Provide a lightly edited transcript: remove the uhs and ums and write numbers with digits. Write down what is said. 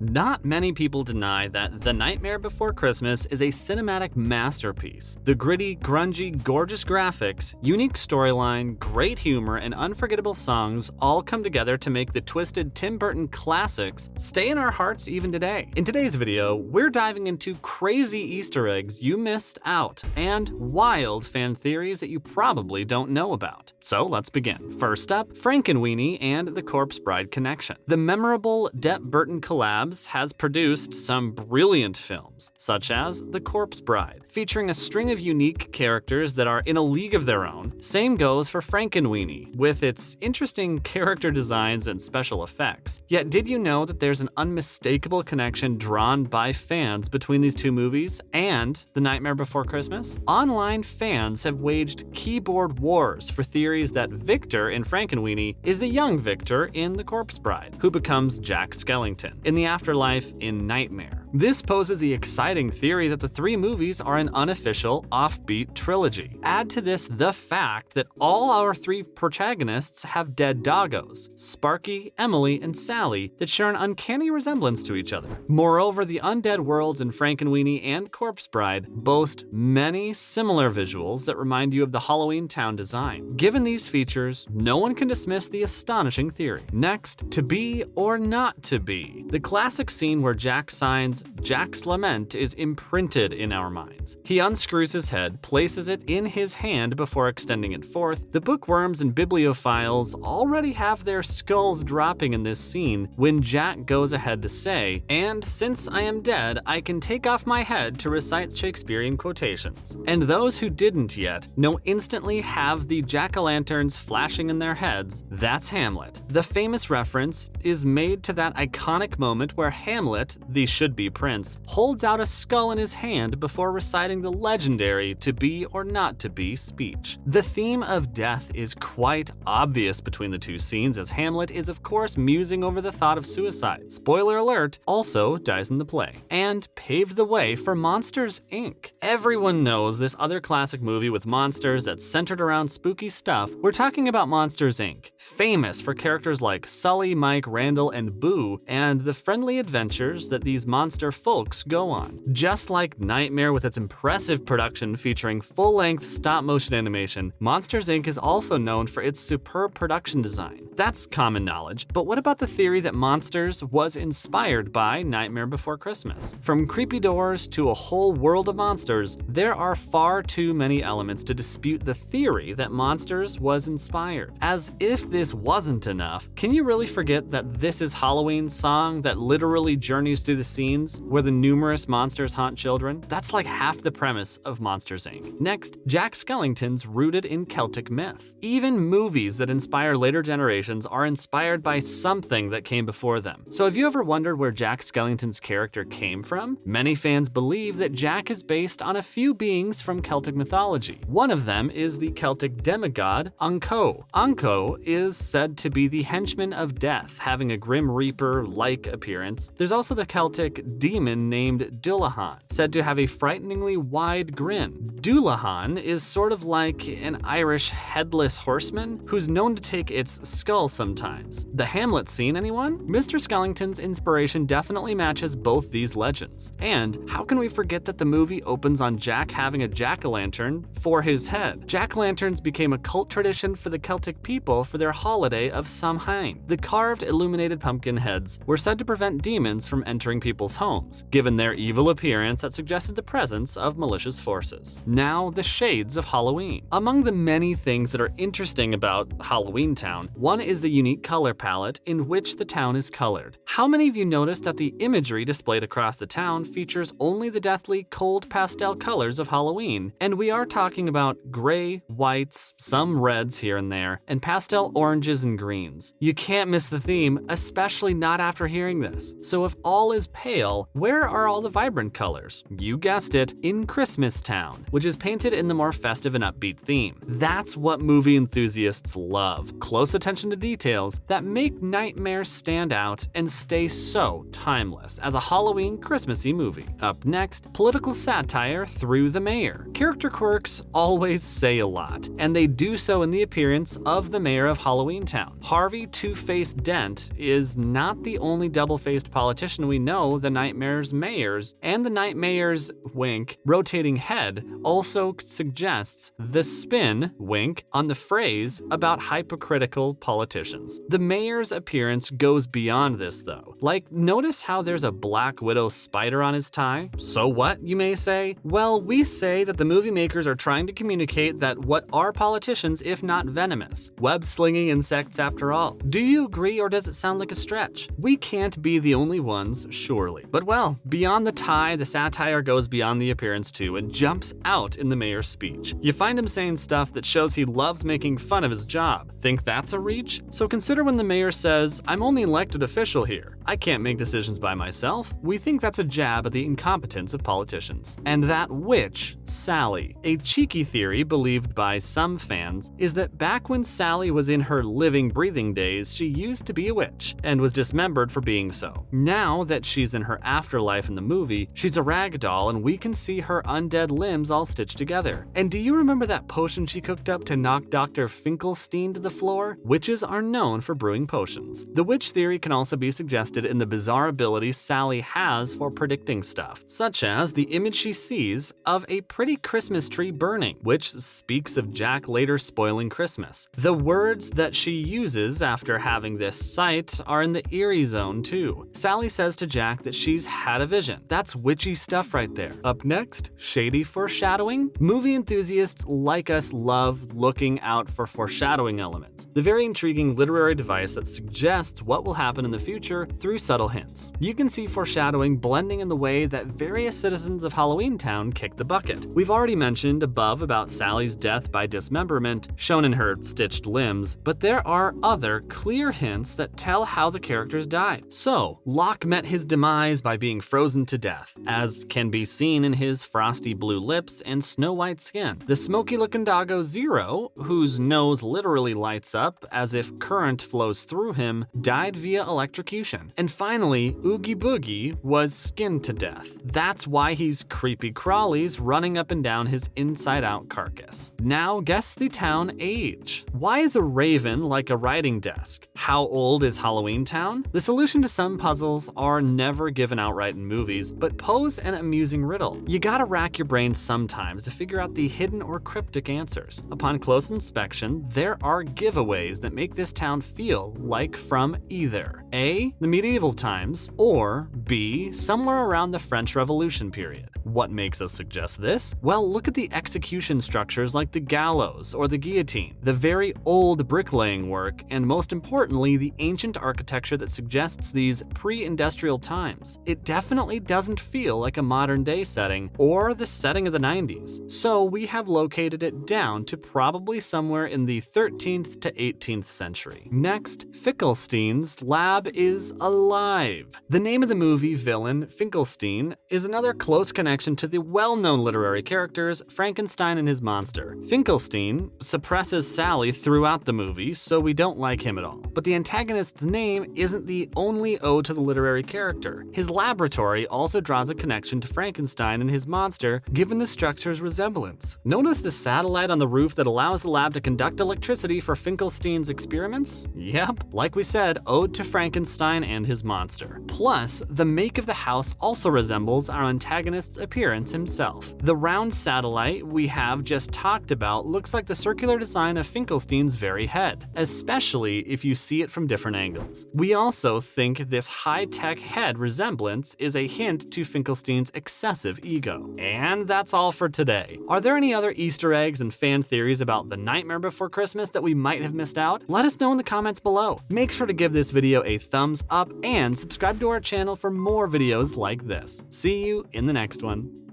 Not many people deny that The Nightmare Before Christmas is a cinematic masterpiece. The gritty, grungy, gorgeous graphics, unique storyline, great humor, and unforgettable songs all come together to make the twisted Tim Burton classics stay in our hearts even today. In today's video, we're diving into crazy Easter eggs you missed out and wild fan theories that you probably don't know about. So let's begin. First up, Frankenweenie and the Corpse Bride connection. The memorable Depp Burton collab has produced some brilliant films, such as The Corpse Bride, featuring a string of unique characters that are in a league of their own. Same goes for Frankenweenie, with its interesting character designs and special effects. Yet did you know that there's an unmistakable connection drawn by fans between these two movies and The Nightmare Before Christmas? Online fans have waged keyboard wars for theories that Victor in Frankenweenie is the young Victor in The Corpse Bride, who becomes Jack Skellington in the afterlife in Nightmare. This poses the exciting theory that the three movies are an unofficial, offbeat trilogy. Add to this the fact that all our three protagonists have dead doggos, Sparky, Emily, and Sally, that share an uncanny resemblance to each other. Moreover, the undead worlds in Frankenweenie and Corpse Bride boast many similar visuals that remind you of the Halloween Town design. Given these features, no one can dismiss the astonishing theory. Next, to be or not to be. The classic scene where Jack signs Jack's Lament is imprinted in our minds. He unscrews his head, places it in his hand before extending it forth. The bookworms and bibliophiles already have their skulls dropping in this scene when Jack goes ahead to say, "And since I am dead, I can take off my head to recite Shakespearean quotations." And those who didn't yet know instantly have the jack-o'-lanterns flashing in their heads. That's Hamlet. The famous reference is made to that iconic moment where Hamlet, the should-be prince, holds out a skull in his hand before reciting the legendary "to be or not to be" speech. The theme of death is quite obvious between the two scenes, as Hamlet is of course musing over the thought of suicide. Spoiler alert, also dies in the play. And paved the way for Monsters, Inc. Everyone knows this other classic movie with monsters that's centered around spooky stuff. We're talking about Monsters, Inc., famous for characters like Sully, Mike, Randall, and Boo, and the friendly adventures that these monster folks go on. Just like Nightmare with its impressive production featuring full-length stop-motion animation, Monsters, Inc. is also known for its superb production design. That's common knowledge, but what about the theory that Monsters was inspired by Nightmare Before Christmas? From creepy doors to a whole world of monsters, there are far too many elements to dispute the theory that Monsters was inspired. As if this wasn't enough, can you really forget that This Is Halloween song that literally journeys through the scenes where the numerous monsters haunt children? That's like half the premise of Monsters, Inc. Next, Jack Skellington's rooted in Celtic myth. Even movies that inspire later generations are inspired by something that came before them. So have you ever wondered where Jack Skellington's character came from? Many fans believe that Jack is based on a few beings from Celtic mythology. One of them is the Celtic demigod Anko. Anko is said to be the henchman of death, having a Grim Reaper-like appearance. There's also the Celtic demon named Dullahan, said to have a frighteningly wide grin. Dullahan is sort of like an Irish headless horseman who's known to take its skull sometimes. The Hamlet scene, anyone? Mr. Skellington's inspiration definitely matches both these legends. And how can we forget that the movie opens on Jack having a jack-o'-lantern for his head? Jack-o'-lanterns became a cult tradition for the Celtic people for their holiday of Samhain. The carved, illuminated pumpkin heads were said to prevent demons from entering people's homes, given their evil appearance that suggested the presence of malicious forces. Now, the shades of Halloween. Among the many things that are interesting about Halloween Town, one is the unique color palette in which the town is colored. How many of you noticed that the imagery displayed across the town features only the deathly cold pastel colors of Halloween? And we are talking about gray, whites, some reds here and there, and pastel oranges and greens. You can't miss the theme, especially not after hearing this. So if all is pale, well, where are all the vibrant colors? You guessed it, in Christmas Town, which is painted in the more festive and upbeat theme. That's what movie enthusiasts love, close attention to details that make Nightmare stand out and stay so timeless as a Halloween Christmassy movie. Up next, political satire through the mayor. Character quirks always say a lot, and they do so in the appearance of the mayor of Halloween Town. Harvey Two-Faced Dent is not the only double-faced politician we know. The Nightmare's mayors and the Nightmare's wink rotating head also suggests the spin wink on the phrase about hypocritical politicians. The mayor's appearance goes beyond this though. Like, notice how there's a Black Widow spider on his tie? So what, you may say? Well, we say that the movie makers are trying to communicate that what are politicians if not venomous? Web-slinging insects after all. Do you agree, or does it sound like a stretch? We can't be the only ones, surely. But well, beyond the tie, the satire goes beyond the appearance too and jumps out in the mayor's speech. You find him saying stuff that shows he loves making fun of his job. Think that's a reach? So consider when the mayor says, "I'm only an elected official here. I can't make decisions by myself." We think that's a jab at the incompetence of politicians. And that witch, Sally. A cheeky theory believed by some fans is that back when Sally was in her living, breathing days, she used to be a witch and was dismembered for being so. Now that she's in her afterlife in the movie, she's a rag doll and we can see her undead limbs all stitched together. And do you remember that potion she cooked up to knock Dr. Finkelstein to the floor? Witches are known for brewing potions. The witch theory can also be suggested in the bizarre ability Sally has for predicting stuff, such as the image she sees of a pretty Christmas tree burning, which speaks of Jack later spoiling Christmas. The words that she uses after having this sight are in the eerie zone too. Sally says to Jack that she's had a vision. That's witchy stuff right there. Up next, shady foreshadowing. Movie enthusiasts like us love looking out for foreshadowing elements, the very intriguing literary device that suggests what will happen in the future through subtle hints. You can see foreshadowing blending in the way that various citizens of Halloween Town kick the bucket. We've already mentioned above about Sally's death by dismemberment, shown in her stitched limbs, but there are other clear hints that tell how the characters died. So, Locke met his demise by being frozen to death, as can be seen in his frosty blue lips and snow-white skin. The smoky-looking doggo Zero, whose nose literally lights up as if current flows through him, died via electrocution. And finally, Oogie Boogie was skinned to death. That's why he's creepy crawlies running up and down his inside-out carcass. Now guess the town age. Why is a raven like a writing desk? How old is Halloween Town? The solution to some puzzles are never given outright in movies, but pose an amusing riddle. You gotta rack your brain sometimes to figure out the hidden or cryptic answers. Upon close inspection, there are giveaways that make this town feel like from either A, the medieval times, or B, somewhere around the French Revolution period. What makes us suggest this? Well, look at the execution structures like the gallows or the guillotine, the very old bricklaying work, and most importantly, the ancient architecture that suggests these pre-industrial times. It definitely doesn't feel like a modern day setting or the setting of the 90s. So we have located it down to probably somewhere in the 13th to 18th century. Next, Finkelstein's lab is alive. The name of the movie villain, Finkelstein, is another close connection to the well-known literary characters Frankenstein and his monster. Finkelstein suppresses Sally throughout the movie, so we don't like him at all. But the antagonist's name isn't the only ode to the literary character. His laboratory also draws a connection to Frankenstein and his monster, given the structure's resemblance. Notice the satellite on the roof that allows the lab to conduct electricity for Finkelstein's experiments? Yep, like we said, ode to Frankenstein and his monster. Plus, the make of the house also resembles our antagonist's appearance himself. The round satellite we have just talked about looks like the circular design of Finkelstein's very head, especially if you see it from different angles. We also think this high-tech head resemblance is a hint to Finkelstein's excessive ego. And that's all for today. Are there any other Easter eggs and fan theories about The Nightmare Before Christmas that we might have missed out? Let us know in the comments below. Make sure to give this video a thumbs up and subscribe to our channel for more videos like this. See you in the next one.